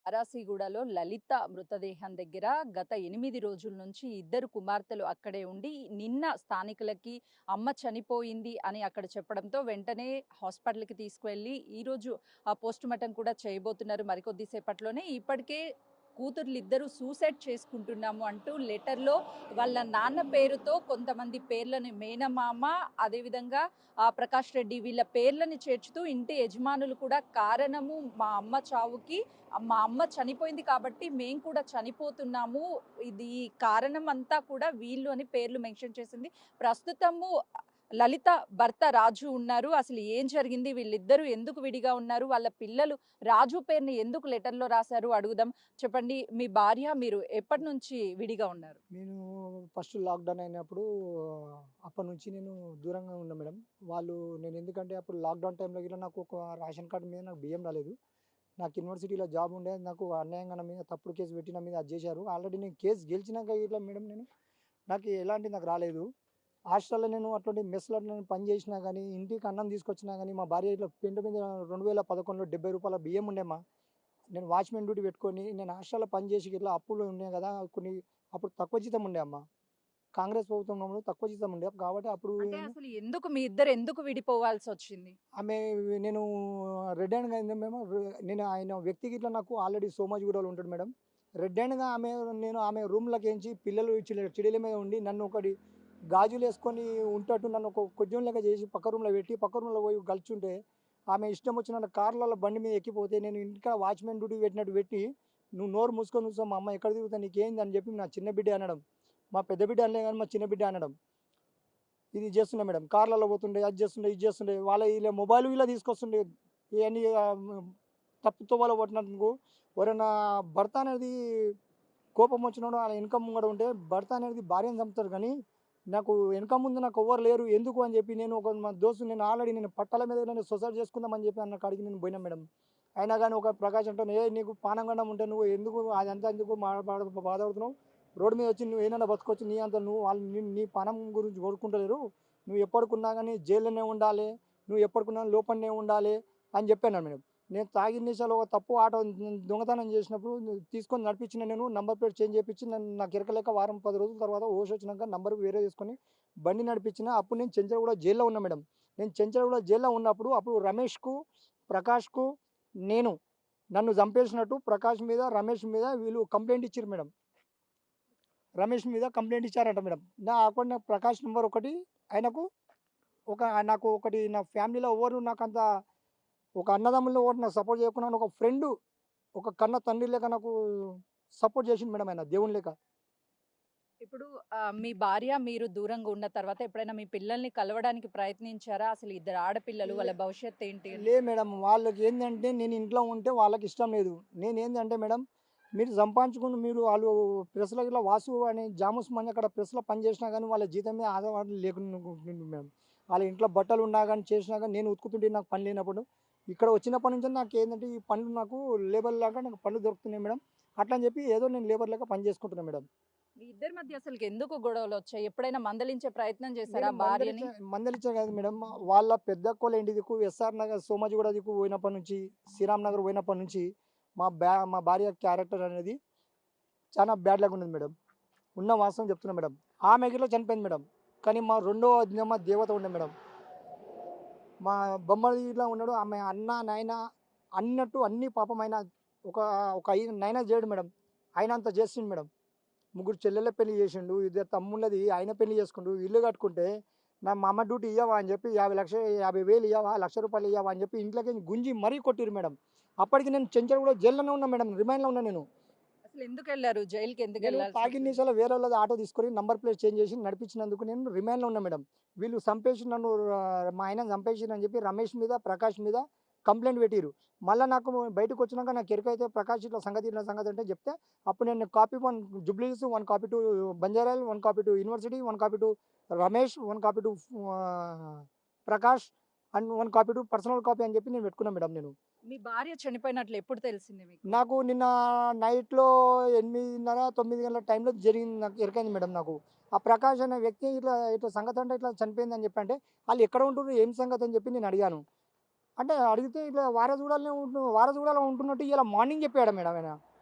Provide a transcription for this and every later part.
ఆరాసిగూడలో లలిత మృతదేహం దగ్గర గత 8 రోజుల నుంచి ఇద్దరు కుమార్తెలు అక్కడే ఉండి, నిన్న స్థానికులకి అమ్మ చనిపోయింది అని అక్కడ చెప్పడంతో వెంటనే హాస్పిటల్‌కి తీసుకువెళ్ళి ఈరోజు పోస్ట్‌మార్టం కూడా చేయబోతున్నారు మరికొద్ది సేపట్లోనే. ఇప్పటికే కూతుర్లిద్దరూ సూసైడ్ చేసుకుంటున్నాము అంటూ లెటర్‌లో వాళ్ళ నాన్న పేరుతో కొంతమంది పేర్లను మేనమామ, అదేవిధంగా ప్రకాష్ రెడ్డి వీళ్ళ పేర్లను చేర్చుతూ ఇంటి యజమానులు కూడా కారణము మా అమ్మ చావుకి, మా అమ్మ చనిపోయింది కాబట్టి మేము కూడా చనిపోతున్నాము. ఇది కారణం అంతా కూడా వీళ్ళు అని పేర్లు మెన్షన్ చేసింది. ప్రస్తుతము లలిత భర్త రాజు ఉన్నారు. అసలు ఏం జరిగింది? వీళ్ళిద్దరూ ఎందుకు విడిగా ఉన్నారు? వాళ్ళ పిల్లలు రాజు పేరుని ఎందుకు లెటర్‌లో రాసారు అడుగుదాం. చెప్పండి, మీ భార్య మీరు ఎప్పటి నుంచి విడిగా ఉన్నారు? నేను ఫస్ట్ లాక్‌డౌన్ అయినప్పుడు అప్పటినుంచి నేను దూరంగా ఉన్నా మేడం. నేను ఎందుకంటే అప్పుడు లాక్‌డౌన్ టైంలో గిట్ల నాకు ఒక రేషన్ కార్డ్ మీద నాకు బియ్యం రాలేదు. నాకు యూనివర్సిటీలో జాబ్ ఉండే. నాకు అన్యాయంగా నా మీద తప్పుడు కేసు పెట్టి నా మీద అది చేశారు. ఆల్రెడీ నేను కేసు గెలిచినాక ఇట్లా మేడం నాకు ఎలాంటిది నాకు రాలేదు. హాస్టల్‌లో నేను అటువంటి మెస్‌లో నేను పని చేసినా గానీ, ఇంటికి అన్నం తీసుకొచ్చినా గానీ, మా భార్య ఇట్లా పెంట మీద 2011లో రూ. 70 బియ్యం ఉండేమ్మా. నేను వాచ్‌మెన్ డ్యూటీ పెట్టుకొని నేను హాస్టల్‌లో పని చేసి ఇట్లా అప్పులు ఉన్నాయి గదా! అప్పుడు తక్కువ జీతం ఉండే అమ్మ. కాంగ్రెస్ ప్రభుత్వం ఉన్నప్పుడు తక్కువ జీతం ఉండే. కాబట్టి అప్పుడు అంటే అసలు ఎందుకు మీ ఇద్దరు ఎందుకు విడిపోవాల్సొచ్చింది? ఆమె నేను రెడ్ హ్యాండ్‌గా అయింది మేము నేను ఆయన వ్యక్తి గిట్ల నాకు ఆల్రెడీ సోమాజిగూడలో ఉంటాడు మేడం. రెడ్ హ్యాండ్‌గా ఆమె రూమ్‌లోకేంచి పిల్లలు చిడిల మీద ఉండి నన్ను ఒకటి గాజులేసుకొని ఉంటట్టు నన్ను ఒక కొజ్జం లెక్క చేసి పక్క రూమ్‌లో పెట్టి, పక్క రూమ్‌లో పోయి గలుచుంటే, ఆమె ఇష్టం వచ్చినట్టు కార్‌లలో బండి మీద ఎక్కిపోతే నేను ఇంటికాడ వాచ్‌మెన్ డ్యూటీ పెట్టినట్టు పెట్టి, "నువ్వు నోరు మూసుకొని కూర్చో మా అమ్మ ఎక్కడ తిరుగుతా నీకేంది" అని చెప్పి నా చిన్న బిడ్డే అనడం. మా పెద్ద బిడ్డ అనలే గానీ మా చిన్న బిడ్డ అనడం. ఇది చేస్తుండే మేడం. కార్‌లలో పోతుండే, అది చేస్తుండే, ఇది చేస్తుండే. వీళ్ళ మొబైల్ ఇలా తీసుకొస్తుండే. ఇయన్నీ తప్పు తోవలో పట్టినందుకు ఎవరైనా భర్త అనేది కోపం వచ్చినప్పుడు ఆయన వెనక ముంగడ ఉంటే భర్త అనేది భార్యను చంపుతారు కానీ, నాకు వెనక ముందు నాకు ఎవ్వరు లేరు. ఎందుకు అని చెప్పి మా దోస్తు నేను ఆల్రెడీ పట్టాల మీద నేను సొసైడ్ చేసుకుందామని చెప్పి అన్న కాడికి నేను పోయినా మేడం. అయినా గానీ ఒక ప్రకాష్ అంటాను, "ఏయ్! నీకు పానం గండం ఉంటే నువ్వు ఎందుకు అదంతా ఎందుకు బాధపడుతున్నావు? రోడ్డు మీద వచ్చి నువ్వేనన్నా బతకొచ్చు. నీ అంత నువ్వు వాళ్ళు నీ పానం గురించి కోరుకుంటలేరు. నువ్వు ఎప్పటికున్నా గానీ జైల్లోనే ఉండాలి. నువ్వు ఎప్పటికున్నా లోపలనే ఉండాలి" అని చెప్పాను మేడం. నేను తాగిన నిశాలో ఒక తప్పు ఆటో దొంగతనం చేసినప్పుడు తీసుకొని నడిపించిన నేను నంబర్ ప్లేట్ చేంజ్ చేపించి నాకు ఎరకలేక వారం 10 రోజుల తర్వాత హోష్ వచ్చినాక నంబర్ వేరే తీసుకొని బండి నడిపించిన. అప్పుడు నేను చెంచల్గూడ జైల్లో ఉన్నా మేడం. నేను చెంచల్గూడ జైల్లో ఉన్నప్పుడు అప్పుడు రమేష్‌కు, ప్రకాష్‌కు నేను నన్ను చంపేసినట్టు ప్రకాష్ మీద, రమేష్ మీద వీళ్ళు కంప్లెయింట్ ఇచ్చిర్రు మేడం. రమేష్ మీద కంప్లెయింట్ ఇచ్చారంట మేడం. నా అకౌంట్ ప్రకాష్ నంబర్ ఒకటి ఆయనకు ఒక నాకు ఒకటి నా ఫ్యామిలీలో ఎవరు నాకంత ఒక అన్నదమ్ములు ఎవరు నాకు సపోర్ట్ చేయకుండా ఒక ఫ్రెండు, ఒక కన్న తండ్రి లెక్క నాకు సపోర్ట్ చేసిండు మేడం ఆయన దేవుని లెక్క. ఇప్పుడు మీ భార్య మీరు దూరంగా ఉన్న తర్వాత ఎప్పుడైనా మీ పిల్లల్ని కలవడానికి ప్రయత్నించారా? అసలు ఇద్దరు ఆడపిల్లలు వాళ్ళ భవిష్యత్తు ఏంటి అని? మేడం వాళ్ళకి ఏందంటే నేను ఇంట్లో ఉంటే వాళ్ళకి ఇష్టం లేదు. నేనేందంటే మేడం మీరు సంపాదించుకుని వాళ్ళు ప్రెస్‌లో ఇట్లా వాసు అని జాముస్మని అక్కడ ప్రెస్‌లో పని చేసినా గానీ వాళ్ళ జీతం మీద ఆధారపడి లేకుండా ఉంటుంది మేడం. వాళ్ళ ఇంట్లో బట్టలు ఉన్నా గానీ చేసినా గానీ నేను ఉతుకుతుంటే నాకు పని లేనప్పుడు. ఇక్కడ వచ్చినప్పటి నుంచి నాకేందంటే ఈ పనులు నాకు లేబర్ లాగా నాకు పనులు దొరుకుతున్నాయి మేడం. అట్లా అని చెప్పి ఏదో నేను లేబర్ లెక్క పని చేసుకుంటున్నా మేడం. మీ ఇద్దరి మధ్య అసలుకి ఎందుకు గొడవలొచ్చాయి? ఎప్పుడైనా మందలించే ప్రయత్నం చేశారా నేను భార్యని? మందలిచ్చా కాదు మేడం. వాళ్ళ పెద్దక్కోళ్ళ ఇంటి దిక్కు ఎస్ఆర్ నగర్, సోమాజిగూడ దిక్కు పోయినప్పటి నుంచి, శ్రీరామ్ నగర్ పోయినప్పటి నుంచి మా భార్య క్యారెక్టర్ అనేది చాలా బ్యాడ్ లాగా ఉన్నది మేడం. ఉన్న వాస్తవం చెప్తున్నా మేడం. ఆమె గిట్ల చనిపోయింది మేడం. కానీ మా రెండో అమ్మ దేవత ఉండే మేడం. మా బొమ్మలు ఇట్లా ఉన్నాడు. ఆమె అన్న, నాయన అన్నట్టు అన్ని పాపం ఆయన ఒక ఒక నైనా చేయడు మేడం. ఆయన అంత చేసిండు మేడం. ముగ్గురు చెల్లెళ్ళ పెళ్లి చేసిండు. ఇద్దరు తమ్ముళ్ళది ఆయన పెళ్లి చేసుకుండు. ఇల్లు కట్టుకుంటే మా అమ్మ డ్యూటీ ఇయ్యవా అని చెప్పి 50,000 ఇయ్యవా, ₹1,00,000 ఇయ్యవా అని చెప్పి ఇంట్లోకి గుంజి మరీ కొట్టిర్రు మేడం. అప్పటికి నేను చెంచల్గూడ జైల్లోనే ఉన్నా మేడం. రిమాండ్‌లో ఉన్నా నేను. అసలు ఎందుకెళ్లారు? జైలుకి నేను తాగిన ఎందుకెళ్లాల్సొచ్చింది? నిశాలో వేరే వాళ్ళది ఆటో తీసుకొని నంబర్ ప్లేట్ చేంజ్ చేసి నడిపించినందుకు నేను రిమాండ్‌లో ఉన్నా మేడం. వీళ్ళు సంపేసి నన్ను మా ఆయనని సంపేసిర్రని చెప్పి రమేష్ మీద, ప్రకాష్ మీద కంప్లెయింట్ పెట్టిర్రు. మళ్ళా నాకు బయటకొచ్చినాక నాకు ఎరుకైతే ప్రకాష్ ఇట్లా సంగతి అంటే చెప్తే అప్పుడు నేను copy 1 Jubilee Hills, 1 copy to Banjara Hills, 1 copy to university, 1 copy to Ramesh, 1 copy to Prakash and 1 copy to personal copy అని చెప్పి నేను పెట్టుకున్నా మేడం నేను. మీ భార్య చనిపోయినట్లు ఎప్పుడు తెలిసింది మీకు? నాకు నిన్న నైట్‌లో 8:30, 9 గంటల టైంలో జరిగింది నాకు ఎరకైంది మేడం నాకు. ఆ ప్రకాష్ అనే వ్యక్తి ఇట్లా ఇట్లా సంగతి అంటే ఇట్లా చనిపోయిందని చెప్పంటే, "ఆళ్ళు ఎక్కడ ఉంటుర్రు? ఏం సంగతి?" అని చెప్పి నేను అడిగాను. అంటే అడిగితే ఇట్లా వారసుగూడలో ఉంటున్నట్టు ఇలా మార్నింగ్ చెప్పాడు మేడం ఆయన.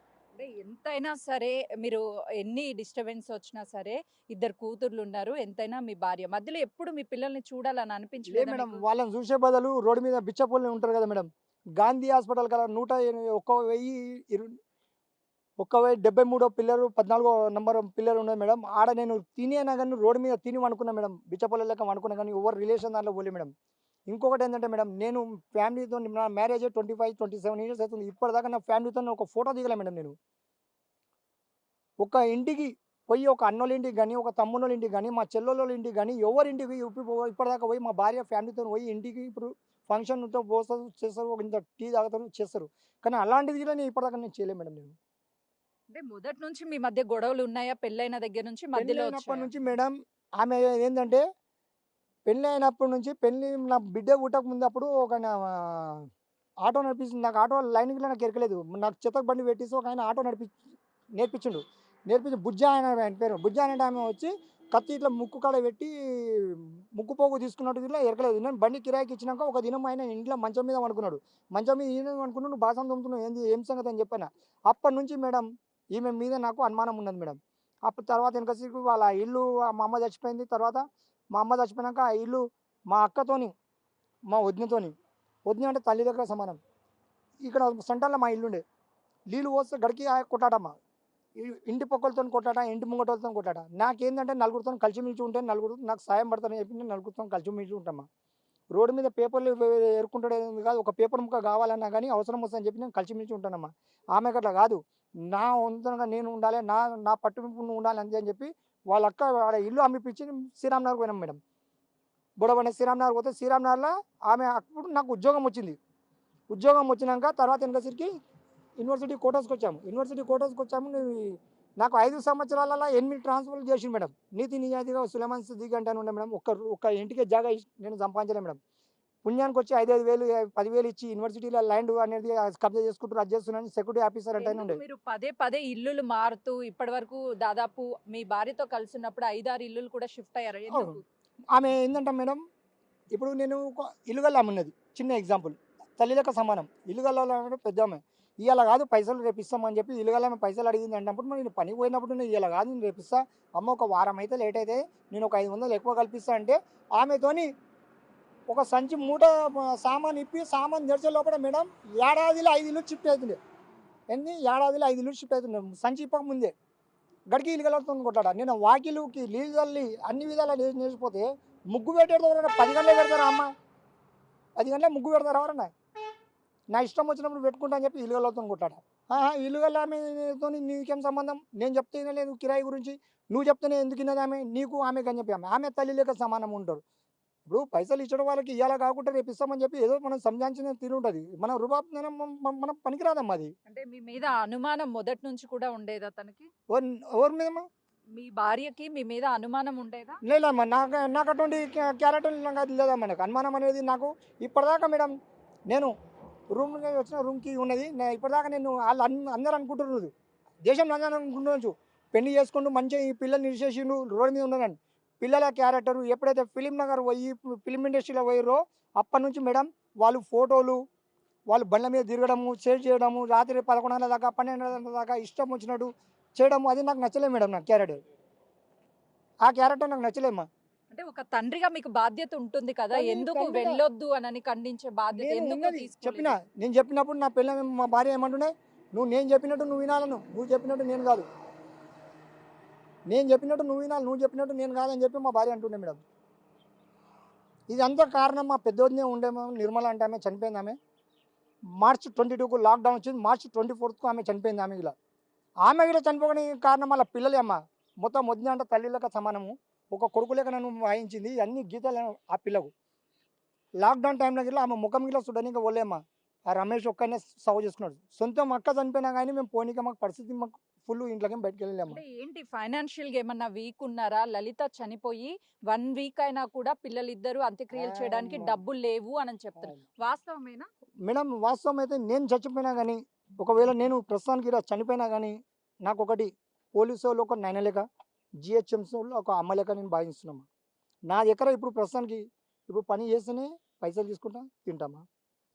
అంటే ఎంతైనా సరే మీరు ఎన్ని డిస్టర్బెన్స్ వచ్చినా సరే ఇద్దరు కూతుర్లు ఉన్నారు. ఎంతైనా మీ భార్య. మధ్యలో ఎప్పుడు మీ పిల్లల్ని చూడాలని లేదు అనిపించలేదా మేడం, మీకు? వాళ్ళని చూసే బదులు రోడ్డు మీద బిచ్చపోళ్ళు ఉంటారు కదా మేడం, గాంధీ హాస్పిటల్ కల 1,73 పిల్లలు 14 నంబర్ పిల్లలు ఉన్నాయి మేడం. ఆడ నేను తినేనా కానీ రోడ్డు మీద తిని వండుకున్నా మేడం, బిచ్చపోళ్ళ లెక్క వండుకున్నా కానీ ఎవరు రిలేషన్ దాంట్లో పోలే మేడం. ఇంకొకటి ఏంటంటే మేడం, నేను ఫ్యామిలీతో నా మ్యారేజ్ 25, 27 ఇయర్స్ అవుతుంది. ఇప్పటిదాకా నా ఫ్యామిలీతో ఒక ఫోటో దిగలే మేడం నేను. ఒక ఇంటికి పోయి ఒక అన్నోళ్ళ ఇంటికి కానీ, ఒక తమ్ముళ్ళ ఇంటికి కానీ, మా చెల్లెళ్ళ ఇంటికి కానీ, ఎవరి ఇంటికి ఇప్పటిదాకా పోయి మా భార్య ఫ్యామిలీతో పోయి ఇంటికి ఇప్పుడు ఫంక్షన్తో పోస్తారు, చేస్తారు, ఒక ఇంత టీ తాగుతారు, చేస్తారు. కానీ అలాంటిది కూడా నేను ఇప్పటిదాకా నేను చేయలేను మేడం నేను. అంటే మొదటి నుంచి మీ మధ్య గొడవలు ఉన్నాయా? పెళ్ళైన దగ్గర నుంచి మధ్యలో పెళ్ళైనప్పటి వచ్చాయా? నుంచి మేడం, ఆమె ఏంటంటే పెళ్ళి అయినప్పటి నుంచి నా బిడ్డ పుట్టక ముందు అప్పుడు ఒక ఆటో నడిపిస్తుంది. నాకు ఆటో లైన్కి నాకు ఎరకలేదు. నాకు చెత్త బండి పెట్టేసి ఒక ఆయన ఆటో నేర్పించిండు. నేర్పించి బుజ్జ ఆయన పేరు. బుజ్జ అనే ఆమె వచ్చి కత్తి ఇట్లా ముక్కు కాడ పెట్టి ముక్కు పోగు తీసుకున్నట్టు ఇట్లా ఎరకలేదు. నేను బండి కిరాయికి ఇచ్చినాక ఒక దినం ఆయన ఇంట్లో మంచం మీద అనుకున్నాడు. మంచం మీద ఈయన అనుకున్నాడు, నువ్వు బాసం తోముతున్నావు ఏంది, ఏం సంగతి అని చెప్పాను. అప్పటి నుంచి మేడం ఈమె మీద నాకు అనుమానం ఉన్నది మేడం. అప్పుడు తర్వాత వెనకసేపు వాళ్ళ ఇల్లు, మా అమ్మ చచ్చిపోయింది. తర్వాత మా అమ్మ చచ్చిపోయినాక ఆ ఇల్లు మా అక్కతోని, మా వదినతోని, వదిన అంటే తల్లి దగ్గర సమానం. ఇక్కడ సెంటర్లో మా ఇల్లుండే, నీళ్ళు పోస్తే గడికి కొట్టాడమ్మ. ఇంటి పక్కలతో కొట్టాట, ఇంటి ముంగటతో కొట్టాట. నాకేంటంటే నలుగురితో కలిసిమెలిసి ఉంటే నలుగురు నాకు సాయం పడతానని చెప్పి నేను నలుగురితో కలిసిమెలిసి ఉంటామా. రోడ్డు మీద పేపర్లు ఏరుకుంటాడే కాదు, ఒక పేపర్ ముక్క కావాలన్నా కానీ అవసరం వస్తుందని చెప్పి నేను కలిసిమెలిసి ఉంటానమ్మా. ఆమెకు అట్లా కాదు, నా వంతుగా నేను ఉండాలి, నా నా పట్టుమింపు నువ్వు ఉండాలి అంతే అని చెప్పి వాళ్ళ అక్క ఆడ ఇల్లు అమ్మిపించి శ్రీరామ్నగర్ పోయినాం మేడం. బుడబండ శ్రీరామ్నగర్ పోతే శ్రీరామ్నగర్లో ఆమె అప్పుడు నాకు ఉద్యోగం వచ్చింది. ఉద్యోగం వచ్చినాక తర్వాత వెనకసరికి యూనివర్సిటీ కోటర్స్కి వచ్చాము. నాకు 5 సంవత్సరాలలో 8 ట్రాన్స్ఫర్లు చేసింది మేడం. నీతి నిజాయితీగా సులేమాన్ సిద్దికి అంటాను ఉండే మేడం. ఒక్క ఇంటికే జాగా నేను సంపాదించలే మేడం. పుణ్యానికి వచ్చి 5,000 10,000 ఇచ్చి యూనివర్సిటీలో ల్యాండ్ అనేది కబ్జా చేసుకుంటారు, అది చేస్తున్నాను సెక్యూరిటీ ఆఫీసర్ అంటే ఎందుకు ఉండే. మీరు పదే పదే ఇల్లులు మారుతూ ఇప్పటి వరకు దాదాపు మీ భార్యతో కలిసి ఉన్నప్పుడు 5, 6 ఇల్లులు కూడా షిఫ్ట్ అయ్యారు. అవును. ఎందుకు? ఆమె ఏంటంటే మేడం, ఇప్పుడు నేను ఒక ఇల్లుగల్ల ఉన్నది, చిన్న ఎగ్జాంపుల్, తల్లి లెక్క సమానం. ఇల్లుగల్ల పెద్ద ఆమె ఇవాళ కాదు పైసలు రేపు ఇస్తామని చెప్పి ఇల్లుగల్ల ఆమె పైసలు అడిగింది అన్నప్పుడు మరి నేను పనికి పోయినప్పుడు నేను ఇవాళ కాదు నేను రేపు ఇస్తా, అమ్మ ఒక వారం అయితే లేట్ అయితే నేను ఒక 500 ఎక్కువ కల్పిస్తా అంటే ఆమెతోని ఒక సంచి మూట సామాన్ ఇప్పి సామాన్ తెరిచే లోపల మేడం ఏడాదిలో 5 ఇల్లు షిఫ్ట్ అవుతుండే. ఏడాదిలో 5 ఇల్లు షిఫ్ట్ అవుతుండే సంచి ఇప్పక ముందే. గడికి ఇల్లుగలతో కొట్టాడ. నేను వాకిలుకి నీళ్ళు చల్లి అన్ని విధాలా నేర్చిపోతే ముగ్గు పెట్టేది 10 గంటలే పెడతారా అమ్మ, 10 గంటలే ముగ్గు పెడతారా ఎవరన్నా? నా ఇష్టం వచ్చినప్పుడు పెట్టుకుంటా అని చెప్పి ఇల్లుగలతో కొట్టాడ. ఇల్లుగల ఆమెతో నీకేం సంబంధం, నేను చెప్తే లేదు కిరాయి గురించి, నువ్వు చెప్తేనే ఎందుకు విన్నది ఆమె, నీకు ఆమెకు అని చెప్పి ఆమె తల్లి లేక సమానం ఉంటారు. ఇప్పుడు పైసలు ఇచ్చడం వాళ్ళకి ఇవ్వాలా కాకుండా రేపు ఇస్తామని చెప్పి ఏదో మనం సంజాయించిన తిని ఉంటుంది. మన రుబాబ్ మనం పనికిరాదమ్మా అది. అంటే మీ మీద అనుమానం మొదటి నుంచి కూడా ఉండేదా తనకి? ఎవరి మీద మీ భార్యకి మీ మీద అనుమానం ఉండేదా? లేదమ్మా, నాకు అటువంటి క్యారెక్టర్ నాకు లేదమ్మా. నాకు అనుమానం అనేది నాకు ఇప్పటిదాకా మేడం, నేను వచ్చిన రూమ్కి ఉన్నది ఇప్పటిదాకా నేను వాళ్ళు అందరూ అనుకుంటున్నారు, దేశంలో అందరూ అనుకుంటున్నారు పెళ్లి చేసుకుంటూ మంచిగా ఈ పిల్లల్ని నిలిచేసిండు రోడ్డు మీద ఉన్నారని. పిల్లల క్యారెక్టరు ఎప్పుడైతే ఫిలిం నగర్ పోయి ఫిలిం ఇండస్ట్రీలో పోయారో అప్పటి నుంచి మేడం వాళ్ళు ఫోటోలు, వాళ్ళు బండ్ల మీద తిరగడము, షేర్ చేయడము, రాత్రి 11 గంటల దాకా 12 గంటల దాకా ఇష్టం వచ్చినట్టు చేయడము, అది నాకు నచ్చలేదు మేడం. నాకు క్యారెక్టర్, ఆ క్యారెక్టర్ నాకు నచ్చలేమ్మా. అంటే ఒక తండ్రిగా మీకు బాధ్యత ఉంటుంది కదా, కానీ ఎందుకు తండ్రిగా వెళ్ళొద్దు అని ఖండించే బాధ్యత నేను ఎందుకు ఉన్నది తీసుకోలేదు? చెప్పిన, నేను చెప్పినప్పుడు నా పిల్ల మా భార్య ఏమంటుండే, నేను చెప్పినట్టు నువ్వు వినాలను, నువ్వు చెప్పినట్టు నేను కాదు, నేను చెప్పినట్టు నువ్వు వినాలి, నువ్వు చెప్పినట్టు నేను కాదని చెప్పి మా భార్య అంటుండే మేడం. ఇదంతా కారణం మా పెద్దోదినే ఉండేమో, నిర్మల అంటే ఆమె చనిపోయింది. ఆమె మార్చి 22కు లాక్డౌన్ వచ్చింది, మార్చి 24కు ఆమె చనిపోయింది. ఆమె కూడా చనిపోవని కారణం వాళ్ళ పిల్లలే అమ్మ. మొత్తం వదిన అంటే తల్లి లెక్క సమానము, ఒక కొడుకు లెక్క నన్ను వాయించింది. అన్ని గీతాలు ఆ పిల్లకు. లాక్డౌన్ టైంలో గిట్లా ఆమె ముఖం గిట్లా చూడడానికి పోలేమ్మా. ఆ రమేష్ ఒక్కనే సాగు చేసుకున్నాడు. సొంతం అక్క చనిపోయినా కానీ మేము పోనీక మాకు పరిస్థితి మాకు ఫుల్ ఇంట్లోకి బయటకు వెళ్ళలేమ్మా. అంటే ఏంటి ఫైనాన్షియల్ గా ఏమన్నా వీక్ ఉన్నారా? లలిత చనిపోయి 1 వీక్ అయినా కూడా పిల్లలిద్దరూ అంత్యక్రియలు చేయడానికి డబ్బులు లేవు అని చెప్తారు, వాస్తవమేనా? మేడం వాస్తవం అయితే నేను చచ్చిపోయినా కానీ, ఒకవేళ నేను ప్రస్తుతానికి ఇలా చనిపోయినా కానీ, నాకు ఒకటి పోలీసు వాళ్ళు ఒక 9 లేక, జిహెచ్ఎంసీ వాళ్ళు ఒక అమ్మ లేక నేను భావిస్తున్నామా. నా దగ్గర ఇప్పుడు ప్రస్తుతానికి ఇప్పుడు పని చేస్తేనే పైసలు తీసుకుంటా తింటామా.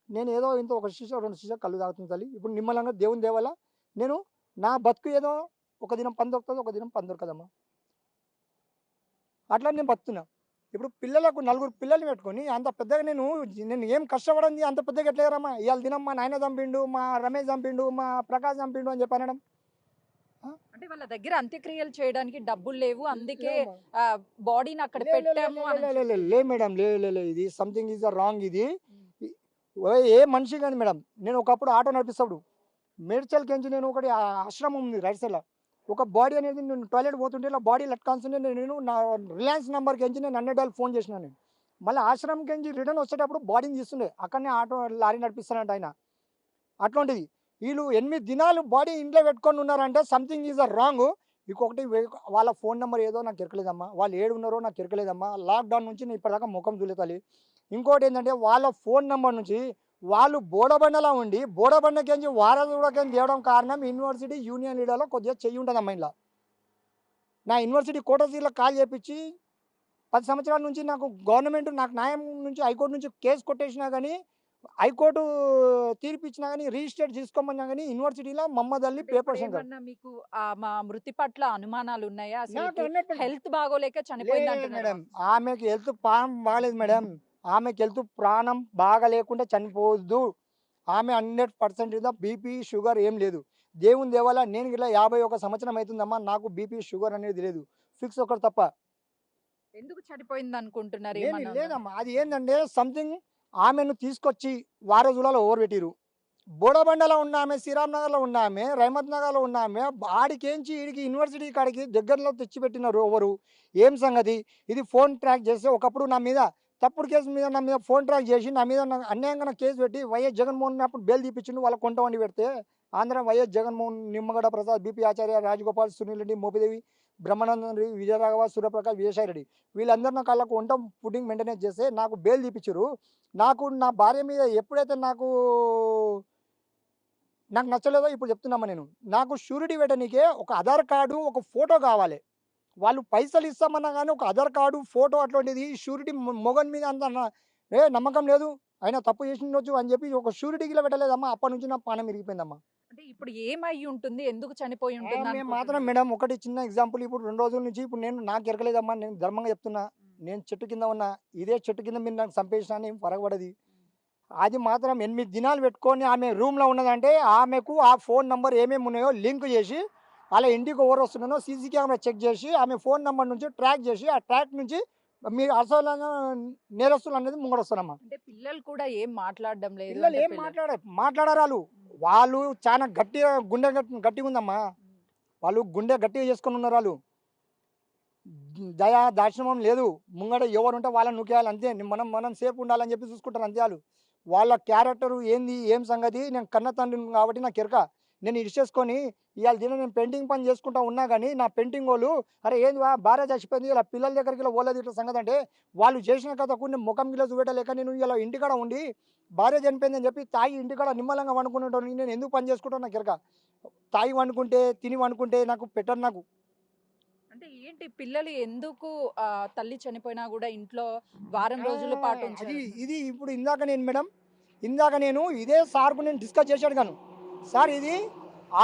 నేను ఏదో ఇంత ఒక శిష 2 శిష కళ్ళు తాగుతుంది తల్లి. ఇప్పుడు నిమ్మలంగా దేవుని దయ వల్ల నేను నా బతుకు ఏదో ఒక దినం పని దొరుకుతది, ఒక దినం పని దొరకదమ్మా. అట్లా నేను బతుకుతున్నా. ఇప్పుడు పిల్లలకు నలుగురు పిల్లల్ని పెట్టుకొని అంత పెద్దగా నేను ఏం కష్టపడింది అంత పెద్దగా ఎట్లా ఎగరమ్మా? ఇవాళ దినం మా నాయన చంపిండు, మా రమేష్ చంపిండు, మా ప్రకాష్ చంపిండు అని చెప్పి అనడం. అంటే వాళ్ళ దగ్గర అంత్యక్రియలు చేయడానికి డబ్బులు లేవు, అందుకే లేదమ్మా. బాడీని అక్కడ లే, లే, లే, పెట్టాము అని లే, లే, లే, లే మేడం, లే, ఇది సంథింగ్ ఈజ్ రాంగ్. ఇది ఏ మనిషి కానీ మేడం, నేను ఒకప్పుడు ఆటో నడిపిస్తాడు మేడ్చల్కించి నేను ఒకటి ఆశ్రమం ఉంది రైట్ సైడ్లో, ఒక బాడీ అనేది నేను టాయిలెట్ పోతుంటే ఇలా బాడీ లట్కాల్సిందే. నేను నా రిలయన్స్ నెంబర్కి ఎంచి నేను 100 ఫోన్ చేసినాను. నేను మళ్ళీ ఆశ్రమంకి ఎంచి రిటర్న్ వచ్చేటప్పుడు బాడీని తీస్తుండే, అక్కడనే ఆటో లారీ నడిపిస్తానంట ఆయన. అట్లాంటిది వీళ్ళు 8 దినాలు బాడీ ఇంట్లో పెట్టుకొని ఉన్నారంటే సంథింగ్ ఈజ్ రాంగ్. ఇంకొకటి వాళ్ళ ఫోన్ నెంబర్ ఏదో నాకు ఎరకలేదమ్మా, వాళ్ళు ఏడు ఉన్నారో నాకు ఎరకలేదమ్మా. లాక్డౌన్ నుంచి నేను ఇప్పటిదాకా ముఖం చూలేతాలి. ఇంకోటి ఏంటంటే వాళ్ళ ఫోన్ నెంబర్ నుంచి వాళ్ళు బోడబండలా ఉండి బోడబండకించి వారసుడికి తేవడం కారణం యూనివర్సిటీ యూనియన్ లీడర్లో కొద్దిగా చెయ్యి ఉంటుందమ్మా. ఇలా నా యూనివర్సిటీ కోటసీలో కాల్ చేపించి 10 సంవత్సరాల నుంచి నాకు గవర్నమెంట్ నాకు న్యాయం నుంచి హైకోర్టు నుంచి కేసు కొట్టేసినా కానీ, హైకోర్టు తీర్పు ఇచ్చినా కానీ, రిజిస్ట్రేట్ చేసుకోమన్నా కానీ యూనివర్సిటీలో మమ్మద్ అల్లి పేపర్ శంకర్. మీకు మా మృతి పట్ల అనుమానాలు ఉన్నాయా? నాకు అసలు అన్నట్టు హెల్త్ బాగోలేక చనిపోయింది లేదు అంటున్నారు. మేడం, ఆమెకి హెల్త్ ప్రాణం బాగాలేదు మేడం. ఆమెకి హెల్త్ ప్రాణం బాగా లేకుండా చనిపోవద్దు. ఆమె 100% బీపీ షుగర్ ఏం లేదు. దేవుని దేవాల నేను ఇలా 51 సంవత్సరం అవుతుందమ్మా, నాకు బీపీ షుగర్ అనేది లేదు, ఫిక్స్ ఒకటి తప్ప. ఎందుకు చనిపోయింది అనుకుంటున్నారు? ఏమీ ఏమన్నా లేదమ్మా. అది ఏంటంటే సంథింగ్ ఆమెను తీసుకొచ్చి వారసులలో ఓవర్ పెట్టిరు. బోడబండలో ఉన్న ఆమె, శ్రీరామ్ నగర్లో ఉన్న ఆమె, రహమత్ నగర్లో ఉన్న ఆమె, ఆడికేంచి ఈడికి యూనివర్సిటీ కాడికి దగ్గరలో తెచ్చిపెట్టినారు ఎవరు? ఏం సంగతి? ఇది ఫోన్ ట్రాక్ చేస్తే ఒకప్పుడు నా మీద తప్పుడు కేసు మీద నా మీద ఫోన్ ట్రాక్ చేసి నా మీద అన్యాయంగా నా కేసు పెట్టి వైఎస్ జగన్మోహన్ అప్పుడు బెయిల్ తీపించిండు. వాళ్ళ కొంట వండి పెడితే ఆంధ్ర వైఎస్ జగన్మోహన్, నిమ్మగడ్డ ప్రసాద్, బీపీ ఆచార్య, రాజగోపాల్, సునీల్ రెడ్డి, మోపిదేవి, బ్రహ్మానందన్ రెడ్డి, విజయరాఘవ, సూర్యప్రకాష్, విజయసాయి రెడ్డి వీళ్ళందరూ నాకు వాళ్ళకు వంట ఫుడ్డింగ్ మెయింటెనెన్స్ చేస్తే నాకు బెయిల్ తీపించారు. నాకు నా భార్య మీద ఎప్పుడైతే నాకు నచ్చలేదో ఇప్పుడు చెప్తున్నామా నేను, నాకు షూరిటీ పెట్టనీకే ఒక ఆధార్ కార్డు, ఒక ఫోటో కావాలి. వాళ్ళు పైసలు ఇస్తామన్నా కానీ ఒక ఆధార్ కార్డు, ఫోటో అట్లాంటిది షూరిటీ మొగన్ మీద అంత నమ్మకం లేదు, ఆయన తప్పు చేసిండొచ్చు అని చెప్పి ఒక షూరిటీకి పెట్టలేదమ్మా. అప్పటి నుంచి నా పానం ఇరిగిపోయిందమ్మా. అంటే ఇప్పుడు ఏమై ఉంటుంది, ఎందుకు చనిపోయి ఉంటుంది మేము మాత్రం మేడం ఒకటి చిన్న ఎగ్జాంపుల్, ఇప్పుడు 2 రోజుల నుంచి ఇప్పుడు నేను నాకు ఎరకలేదమ్మా, నేను ధర్మంగా చెప్తున్నా. నేను చెట్టు కింద ఉన్నా, ఇదే చెట్టు కింద మీరు నాకు చంపేసినా ఏం పరగబడది. అది మాత్రం 8 దినాలు పెట్టుకొని ఆమె రూమ్లో ఉన్నదంటే ఆమెకు ఆ ఫోన్ నెంబర్ ఏమేమి ఉన్నాయో లింక్ చేసి, అలా ఇంటికి ఎవరు వస్తున్నానో సీసీ కెమెరా చెక్ చేసి ఆమె ఫోన్ నెంబర్ నుంచి ట్రాక్ చేసి, ఆ ట్రాక్ నుంచి మీరు అసలు నేరస్తులు అనేది ముంగడొస్తారమ్మా. అంటే పిల్లలు కూడా ఏం మాట్లాడడం లేదు. పిల్లలు ఏం మాట్లాడారు వాళ్ళు చాలా గట్టిగా గట్టిగా ఉందమ్మా. వాళ్ళు గుండె గట్టిగా చేసుకొని ఉన్నారు. వాళ్ళు దయా దాక్షిణ్యం లేదు. ముంగడ ఎవరు ఉంటే వాళ్ళని నూకేయాలి అంతే. మనం సేఫ్ ఉండాలని చెప్పి చూసుకుంటారు అంతే. వాళ్ళ క్యారెక్టర్ ఏంది ఏం సంగతి నేను కన్న తండ్రిని కాబట్టి నాకు ఎరక. నేను ఇడిచేసుకొని ఇవాళ దిన నేను పెయింటింగ్ పని చేసుకుంటా ఉన్నా కానీ నా పెయింటింగ్ వాళ్ళు అరే ఏంది భార్య చచ్చిపోయింది ఇలా పిల్లల దగ్గరికి ఇలా ఓలేదు ఇట్లా సంగతి అంటే, వాళ్ళు చేసిన కథకు నేను ముఖం గిల్ల చూపెట్టలేక నేను ఇలా ఇంటికాడ ఉండి భార్య చనిపోయింది అని చెప్పి తాగి ఇంటికాడ నిమ్మలంగా వండుకుంటాను. నేను ఎందుకు పని చేసుకుంటాను నాకు ఎరక. తాగి వండుకుంటే తిని వండుకుంటే నాకు పెట్టరు. నాకు అంటే ఏంటి పిల్లలు ఎందుకు తల్లి చనిపోయినా కూడా ఇంట్లో వారం రోజుల పాటు ఉంచారు? ఇది ఇప్పుడు ఇందాక నేను ఇదే సార్కు నేను డిస్కస్ చేశాడు కాను, సార్ ఇది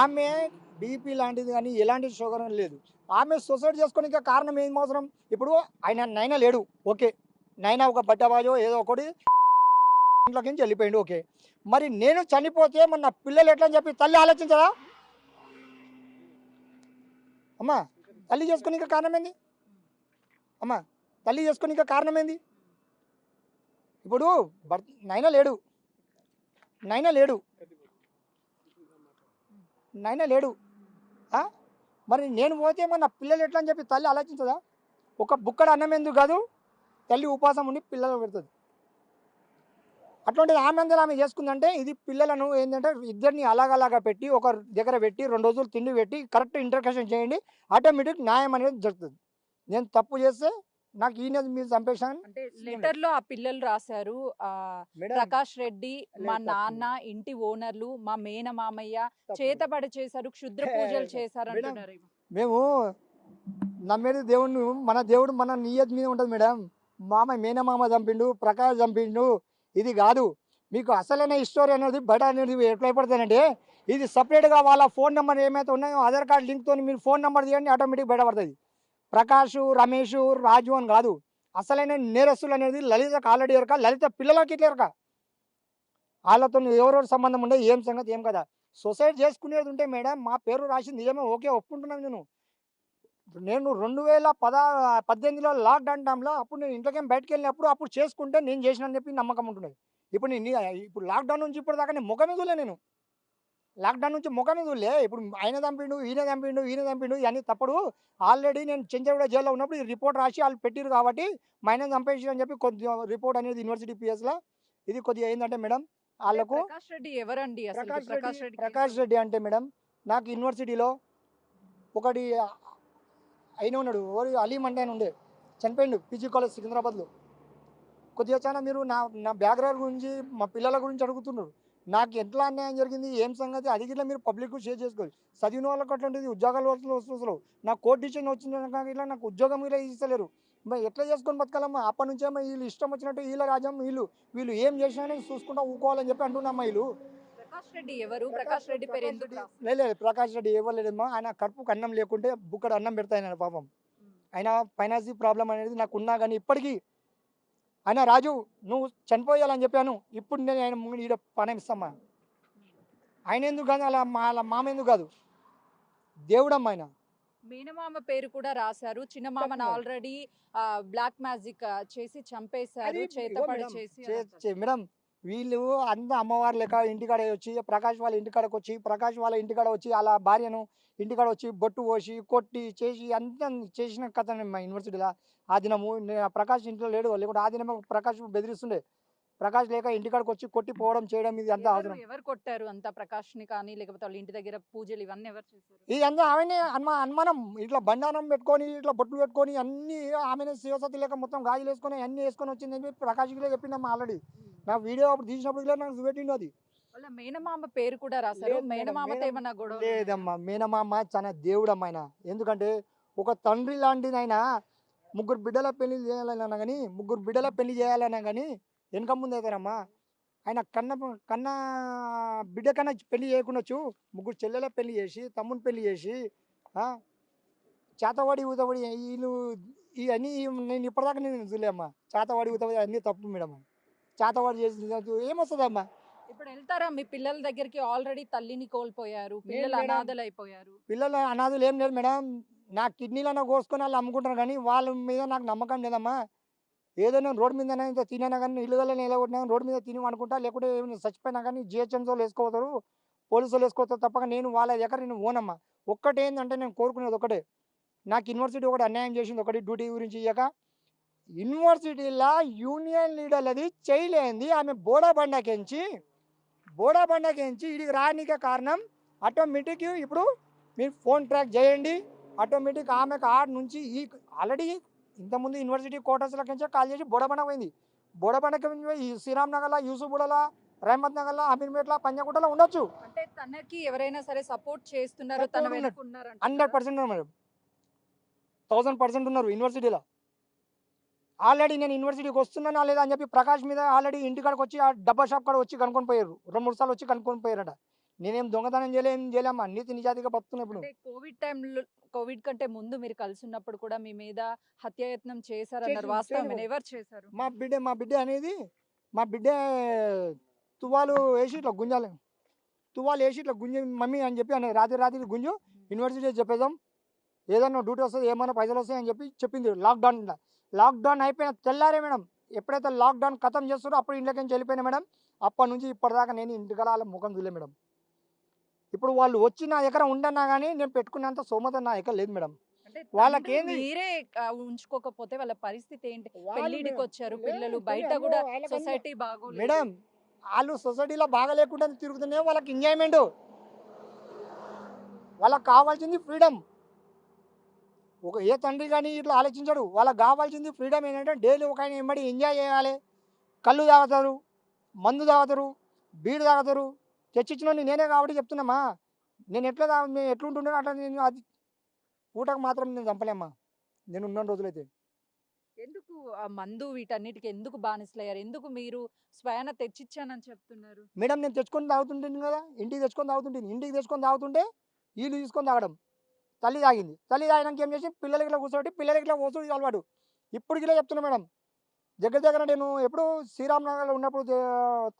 ఆమె బీపీ లాంటిది కానీ ఎలాంటి షుగర్ లేదు, ఆమె సొసైడ్ చేసుకోనికి కారణం ఏం అవసరం? ఇప్పుడు ఆయన నైనా లేడు, ఓకే, నైనా ఒక బట్టబాజో ఏదో ఒకటి ఇంట్లోకి నుంచి వెళ్ళిపోయిండు, ఓకే. మరి నేను చనిపోతే మరి నా పిల్లలు ఎట్లా అని చెప్పి తల్లి ఆలోచించరా అమ్మా? తల్లి చేసుకోనిక కారణం ఏంది అమ్మా? తల్లి చేసుకోనిక కారణం ఏంది? ఇప్పుడు నైనా లేడు, మరి నేను పోతే మరి నా పిల్లలు ఎట్లా అని చెప్పి తల్లి ఆలోచించదా? ఒక బుక్కడ అన్నం ఎందుకు కాదు తల్లి ఉపాసం ఉండి పిల్లలు పెడుతుంది. అట్లాంటిది ఆమె అందరూ ఆమె చేసుకుందంటే ఇది పిల్లలను ఏంటంటే ఇద్దరిని అలాగలాగా పెట్టి ఒక దగ్గర పెట్టి 2 రోజులు తిండి పెట్టి కరెక్ట్ ఇంటర్కషన్ చేయండి, ఆటోమేటిక్ న్యాయం అనేది జరుగుతుంది. నేను తప్పు చేస్తే నాకు ఈయన మీరు చంపేశాను. అంటే లెటర్ లో ఆ పిల్లలు రాశారు, ప్రకాష్ రెడ్డి మా నాన్న, ఇంటి ఓనర్లు, మా మేన మామయ్య చేతబడి చేశారు, క్షుద్ర పూజలు చేశారు అంటున్నారు. మేము నమ్మేది దేవుడు, మన దేవుడు మన నియత్ మీద ఉంటుంది మేడం. మేనమామ చంపిండు, ప్రకాష్ చంపిండు, ఇది కాదు. మీకు అసలైన స్టోరీ అనేది బయట అనేది ఎట్లా పడుతుందంటే ఇది సపరేట్గా వాళ్ళ ఫోన్ నెంబర్ ఏమైతే ఉన్నాయో ఆధార్ కార్డ్ లింక్తో మీరు ఫోన్ నెంబర్ తీయండి ఆటోమేటిక్ బయటపడుతుంది. ప్రకాష్, రమేష్, రాజు అని కాదు. అసలైన నేరస్తులు అనేది లలితకు ఆల్రెడీ ఎరక, లలిత పిల్లలకి ఇట్లా ఎరక. వాళ్ళతో ఎవరెవరు సంబంధం ఉండే ఏం సంగతి ఏం కదా. సొసైడ్ చేసుకునేది ఉంటే మేడం మా పేరు రాసింది నిజమే, ఓకే ఒప్పుకుంటున్నాను నేను. నేను 2018లో లాక్డౌన్ టైంలో అప్పుడు నేను ఇంట్లోకేం బయటకు వెళ్ళినప్పుడు అప్పుడు చేసుకుంటే నేను చేసిన చెప్పి నమ్మకం ఉంటున్నది. ఇప్పుడు నేను ఇప్పుడు లాక్డౌన్ నుంచి ఇప్పటిదాకా నేను ముఖమే చూడలే నేను. లాక్డౌన్ నుంచి ముఖమే చూడలే. ఇప్పుడు ఆయన చంపిండు, ఈయన చంపిండు, ఈయన చంపిండు ఇవన్నీ తప్పుడు. ఆల్రెడీ నేను చెంచగూడ జైల్లో ఉన్నప్పుడు ఈ రిపోర్ట్ రాసి వాళ్ళు పెట్టిరు కాబట్టి మా ఆయన చంపేసి అని చెప్పి కొద్దిగా రిపోర్ట్ అనేది యూనివర్సిటీ పిఎస్లో ఇది కొద్దిగా ఏంటంటే మేడం వాళ్ళకు ప్రకాష్ రెడ్డి ఎవరండి అసలు? ప్రకాష్ రెడ్డి అంటే మేడం నాకు యూనివర్సిటీలో ఒకటి అయిన ఉన్నాడు ఓరి అలీం అంటే ఆయన ఉండే చనిపోయిండు పీజీ కాలేజ్ సికింద్రాబాద్లో. కొద్దిగా చాలా మీరు నా బ్యాక్గ్రౌండ్ గురించి మా పిల్లల గురించి అడుగుతున్నారు. నాకు ఎట్లా అన్యాయం జరిగింది ఏం సంగతి అది ఇట్లా మీరు పబ్లిక్ షేర్ చేసుకోవాలి. చదివిన వాళ్ళకి అట్లాంటిది ఉద్యోగాలు వస్తున్నారు. నాకు కోర్టు డిసిషన్ వచ్చింది ఇట్లా నాకు ఉద్యోగం ఇలా ఇస్తలేరు. మరి ఎట్లా చేసుకొని బతకాలమ్మా? అప్పటి నుంచేమో వీళ్ళు ఇష్టం వచ్చినట్టు వీళ్ళ రాజ్యం వీళ్ళు ఏం చేసినా చూసుకుంటా ఊకోవాలని చెప్పి అంటున్నామ్మా వీళ్ళు. ప్రకాష్ రెడ్డి ఎవరు? ప్రకాష్ రెడ్డి పేరు ఎందుకు లేదు ప్రకాష్ రెడ్డి ఇవ్వలేదమ్మా. ఆయన కడుపుకు అన్నం లేకుంటే బుక్కడు అన్నం పెడతాయన పాపం. ఆయన ఫైనాన్సీ ప్రాబ్లం అనేది నాకు ఉన్నా కానీ ఇప్పటికీ ఆయన రాజు నువ్వు చనిపోయాలని చెప్పాను. ఇప్పుడు నేను ఆయన ముందు ఈడ పణం ఇస్తామ్మా. ఆయన ఎందుకు కాదు అలా వాళ్ళ మామ ఎందుకు కాదు దేవుడమ్మ ఆయన. మేనమామ పేరు కూడా రాశారు. చిన్నమామను ఆల్రెడీ బ్లాక్ మ్యాజిక్ చేసి చంపేశారు, చేతపడి చేసి. మేడం వీళ్ళు అంత అమ్మవారి లెక్క ఇంటికాడ వచ్చి ప్రకాష్ వాళ్ళ ఇంటికాడకు వచ్చి ప్రకాష్ వాళ్ళ ఇంటికాడ వచ్చి అలా భార్యను ఇంటికాడ వచ్చి బొట్టు పోసి కొట్టి చేసి అంత చేసిన కథ మా యూనివర్సిటీలో. ఆ దినము ప్రకాష్ ఇంట్లో లేడు లేకుంటే ఆ దినమే ప్రకాష్ బెదిరిస్తుండే. ప్రకాష్ లేక ఇంటికాడకు వచ్చి కొట్టి పోవడం చేయడం ఇది అంతా అవసరం. ఎవరు కొట్టారు అంత ప్రకాష్ ని కానీ లేకపోతే వాళ్ళ ఇంటి దగ్గర పూజలు ఇవన్నీ ఎవరు చేశారు? ఇదంతా ఆమెనే అనుమానం. ఇట్లా బండారం పెట్టుకొని ఇట్లా బొట్లు పెట్టుకొని అన్ని ఆమెనే శివసతి లేక మొత్తం గాజులు వేసుకొని అన్ని వేసుకొని వచ్చిందని చెప్పి ప్రకాష్ గిలే చెప్పిందమ్మా ఆల్రెడీ. నా వీడియో అప్పుడు తీసినప్పుడు నాకు చూపెట్టిండు అది. వాళ్ళ మేనమామ పేరు కూడా రాశారు. మేనమామతో ఏమన్నా గొడవ? లేదమ్మా మేనమామ చాలా దేవుడమ్మ ఆయన. ఎందుకంటే ఒక తండ్రి లాంటిది ఆయన. ముగ్గురు బిడ్డల పెళ్లి చేయాలన్నా కానీ వెనక ముందు అవుతారమ్మా. ఆయన కన్న బిడ్డ కన్నా పెళ్లి చేయకుండొచ్చు. ముగ్గురు చెల్లెల పెళ్లి చేసి తమ్ముని పెళ్లి చేసి చేతవాడి ఊతవాడి వీళ్ళు ఇవన్నీ నేను ఇప్పటిదాకా నేను చూడలేమ్మా. చేతవాడి ఊతవాడి అన్నీ తప్పు మేడం. చేతవాడి చేసి ఏమొస్తుందమ్మా? ఇప్పుడు వెళ్తారా మీ పిల్లల దగ్గరికి? ఆల్రెడీ తల్లిని కోల్పోయారు, పిల్లలు అనాథలు అయిపోయారు. పిల్లలు అనాథలు ఏం లేదు మేడం. నా కిడ్నీలను కోసుకొని వాళ్ళు అమ్ముకుంటారు కానీ వాళ్ళ మీద నాకు నమ్మకం లేదమ్మా. ఏదో నేను రోడ్డు మీద ఇంత తినైనా కానీ ఇల్లుగల నిలబడినా రోడ్డు మీద తిని అనుకుంటా లేకుంటే చచ్చిపోయినా కానీ జిహెచ్ఎంసీ వాళ్ళు వేసుకోతారు, పోలీసు వాళ్ళు వేసుకోతారు తప్పక నేను వాళ్ళ దగ్గర నేను ఓనమ్మా. ఒక్కటే ఏంటంటే నేను కోరుకునేది ఒకటే, నాకు యూనివర్సిటీ ఒకటి అన్యాయం చేసింది ఒకటి డ్యూటీ గురించి ఇయ్యక. యూనివర్సిటీలో యూనియన్ లీడర్లది చేయలేంది ఆమె బోడాబండకించి ఇడికి రానికే కారణం ఆటోమేటిక్ ఇప్పుడు మీరు ఫోన్ ట్రాక్ చేయండి ఆటోమేటిక్ ఆమెకు ఆడ నుంచి ఈ ఆల్రెడీ ఇంతకుముందు యూనివర్సిటీ క్వార్టర్స్ల నుంచి కాల్ చేసి బోడబండ పోయింది. బోడబండకి ఈ శ్రీరామ్ నగర్లో, యూసుఫ్గూడలో, రహమత్ నగర్లో, అమీర్పేటలో, పంజాగుట్టలో ఉండొచ్చు. అంటే తనకి ఎవరైనా సరే సపోర్ట్ చేస్తున్నారు, తన వెనక ఉన్నారు 100% ఉన్నారు మేడం. 1000% ఉన్నారు యూనివర్సిటీలో. ఆల్రెడీ నేను యూనివర్సిటీకి వస్తున్నానా లేదా అని చెప్పి ప్రకాష్ మీద ఆల్రెడీ ఇంటికాడికి వచ్చి ఆ డబ్బా షాప్ కాడ వచ్చి కనుక్కొని పోయారు. 2-3 సార్లు వచ్చి కనుక్కొని పోయారట. నేనేం దొంగతనం చేయలేమ్మా. నీతి నిజాతిగా బతుకున్నా. ఇప్పుడు కోవిడ్ కంటే ముందు మీరు కలిసి ఉన్నప్పుడు కూడా మీ మీద హత్యాయత్నం చేశారన్నారు, వాస్తవమేనా? ఎవరు చేశారు? మా బిడ్డ అనేది మా బిడ్డ తువ్వాలు వేసి ఇట్లా గుంజాలి, తువ్వాలు వేసి ఇట్లా గుంజి మమ్మీ అని చెప్పి అన్నది. రాత్రి గుంజు యూనివర్సిటీ చెప్పేద్దాం, ఏదన్నా డ్యూటీ వస్తుంది, ఏమైనా పైసలు వస్తాయి అని చెప్పి చెప్పింది. లాక్డౌన్ అయిపోయిన తెల్లారే మేడం. ఎప్పుడైతే లాక్డౌన్ ఖతం చేస్తారో అప్పుడు ఇంట్లోకి నుంచి వెళ్ళిపోయినా మేడం. అప్పటి నుంచి ఇప్పటిదాకా నేను ఇంటికల వాళ్ళ ముఖం చూడలే మేడం. ఇప్పుడు వాళ్ళు వచ్చి నా దగ్గర ఉండన్నా కానీ నేను పెట్టుకున్నంత సోమత నా దగ్గర లేదు మేడం. వాళ్ళకి ఏంది మీరే ఉంచుకోకపోతే వాళ్ళ పరిస్థితి ఏంటి? పెళ్లిడికి వచ్చారు పిల్లలు, బయట కూడా సొసైటీ బాగోలేదు మేడం. వాళ్ళు సొసైటీలో బాగా లేకుండా తిరుగుతున్నాయి. వాళ్ళకి ఎంజాయ్మెంట్, వాళ్ళకి కావాల్సింది ఫ్రీడమ్. ఏ తండ్రి కానీ ఇట్లా ఆలోచించడు. వాళ్ళకి కావాల్సింది ఫ్రీడమ్. ఏంటంటే డైలీ ఒక ఆయన ఎంబడి ఎంజాయ్ చేయాలి. కళ్ళు తాగుతారు, మందు తాగుతారు, బీడు తాగుతారు. తెచ్చిచ్చినోని నేనే కాబట్టి చెప్తున్నామా. నేను ఎట్లుంటున్నాను అట్లా నేను అది పూటకు మాత్రం నేను చంపలేమ్మా. నేను ఉన్న రోజులైతే. ఎందుకు ఆ మందు వీటన్నిటికి ఎందుకు బానిసలయ్యారు? ఎందుకు మీరు స్వయాన తెచ్చిచ్చానని చెప్తున్నారు? మేడం నేను తెచ్చుకొని తాగుతుంటాను కదా, ఇంటికి తెచ్చుకొని తాగుతుంటాను. ఇంటికి తెచ్చుకొని తాగుతుంటే వీళ్ళు తీసుకొని తాగడం. తల్లి తాగింది. తల్లి తాగినాక ఏం చేసి పిల్లలకి ఇట్లా కూర్చోబెట్టి పిల్లలకి ఇట్లా పోసుడు అలవాటు. ఇప్పటికి ఇలా చెప్తున్నా మేడం. దగ్గర దగ్గర నేను ఎప్పుడు శ్రీరామ్ నగర్‌లో ఉన్నప్పుడు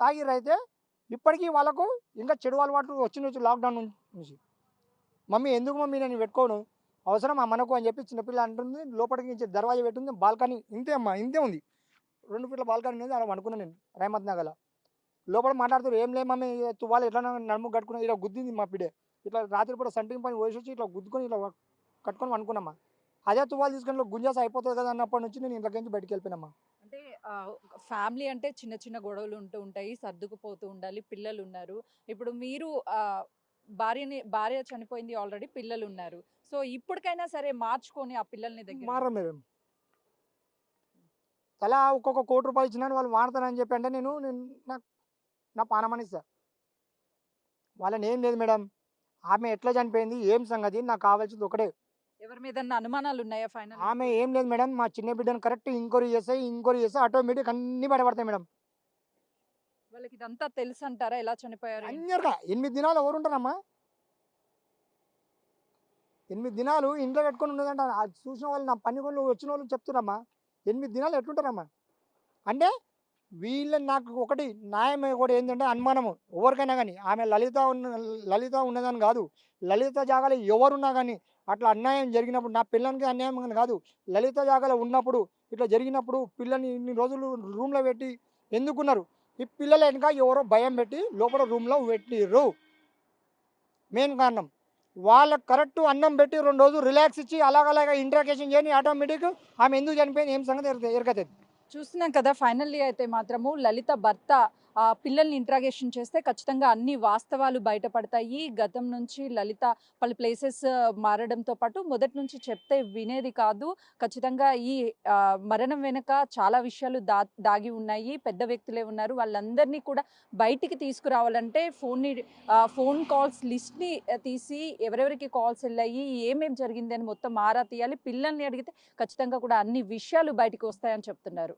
తాగిర్రైతే ఇప్పటికి వాళ్ళకు ఇంకా చెడు అలవాట్లు వచ్చినుంచి లాక్‌డౌన్ నుంచి. మమ్మీ ఎందుకు మమ్మీ నేను పెట్టుకోను, అవసరమా మనకు అని చెప్పి చిన్నపిల్ల అంటుంది. లోపలికి నుంచి దర్వాజా పెట్టుంది. బాల్కనీ ఇంతే అమ్మా, ఇంతే ఉంది. 2 ఫీట్ల బాల్కనీ ఉంది. ఆడ పండుకున్నా నేను రేమత్ నగర్‌లో. లోపల మాట్లాడుతుర్రు, "ఏం లేదు మమ్మీ తువ్వాలు ఎట్లా నడుముకు కట్టుకున్నా ఇలా గుద్దింది మా బిడ్డ. ఇట్లా రాత్రిపూట సంటింగ్ పని పోసేసి ఇట్లా గుద్దుకొని ఇలా కట్టుకొని పండుకున్నామ్మా. అదే తువ్వాలు తీసుకొని ఇలా గుంజేసి అయిపోతుంది కదా అన్నప్పటి నుంచి నేను ఇంట్లోకి నుంచి బయటికి వెళ్ళిపోయినమ్మా." అంటే ఫ్యామిలీ అంటే చిన్న చిన్న గొడవలు ఉంటూ ఉంటాయి. సర్దుకుపోతూ ఉండాలి. పిల్లలున్నారు. ఇప్పుడు మీరు భార్య చనిపోయింది ఆల్రెడీ. పిల్లలున్నారు. సో, ఇప్పటికైనా సరే మార్చుకొని ఆ పిల్లల్ని దగ్గర మారం మేడం. తలా ఒక్కొక్క ₹1,00,00,000 ఇచ్చినా వాళ్ళు వాడతారని చెప్పి అంటే నేను నాకు నా పానమని ఇస్తా. వాళ్ళని ఏం లేదు మేడం. ఆమె ఎట్లా చనిపోయింది, ఏం సంగతి, నాకు కావాల్సింది ఒకటే. ఎవరి మీదన్నా అనుమానాలున్నాయా ఫైనల్? ఆమె ఏం లేదు మేడం. మా చిన్న బిడ్డను కరెక్ట్ ఎంక్వైరీ చేస్తే ఆటోమేటిక్ అన్నీ బయటపడతాయి మేడం. వాళ్ళకి ఇదంతా తెలుసంటారా? ఎలా చనిపోయారు ఏంటి? అన్నిరక 8 దినాలు ఎవరుంటారమ్మా? 8 దినాలు ఇంట్లో పెట్టుకొని ఉన్నదంట. అది చూసిన వాళ్ళు నా పనికొళ్ళు వచ్చిన వాళ్ళు చెప్తురమ్మా. 8 దినాలు ఎట్లుంటారమ్మా? అంటే వీళ్ళని నాకు ఒకటి న్యాయం కూడా ఏంటంటే అనుమానము. ఎవరికైనా గానీ ఆమె లలిత ఉన్నదని కాదు. లలిత జాగాలో ఎవరున్నా గానీ అట్లా అన్యాయం జరిగినప్పుడు నా పిల్లానికి అన్యాయం అని కాదు. లలిత జాగాలో ఉన్నప్పుడు ఇట్లా జరిగినప్పుడు పిల్లని ఇన్ని రోజులు రూమ్‌లో పెట్టి ఎందుకున్నారు? ఈ పిల్లల వెనక ఎవరో భయం పెట్టి లోపల రూమ్‌లో పెట్టిర్రు. మెయిన్ కారణం. వాళ్ళకి కరెక్ట్ అన్నం పెట్టి 2 రోజులు రిలాక్స్ ఇచ్చి అలాగలాగా ఇంట్రాగేషన్ చేయని ఆటోమేటిక్ ఆమె ఎందుకు చనిపోయింది ఏం సంగతి ఎరకతది. చూస్తున్నాం కదా! ఫైనల్లీ అయితే మాత్రము లలిత భర్త పిల్లల్ని ఇంట్రాగేషన్ చేస్తే ఖచ్చితంగా అన్ని వాస్తవాలు బయటపడతాయి. గతం నుంచి లలిత పలు ప్లేసెస్ మారడంతో పాటు మొదటి నుంచి చెప్తే వినేది కాదు. ఖచ్చితంగా ఈ మరణం వెనక చాలా విషయాలు దాగి ఉన్నాయి. పెద్ద వ్యక్తులే ఉన్నారు. వాళ్ళందరినీ కూడా బయటికి తీసుకురావాలంటే ఫోన్ కాల్స్ లిస్ట్‌ని తీసి ఎవరెవరికి కాల్స్ ఎళ్ళాయి, ఏమేం జరిగింది అని మొత్తం ఆరా తీయాలి. పిల్లల్ని అడిగితే ఖచ్చితంగా కూడా అన్ని విషయాలు బయటికి వస్తాయని చెప్తున్నారు.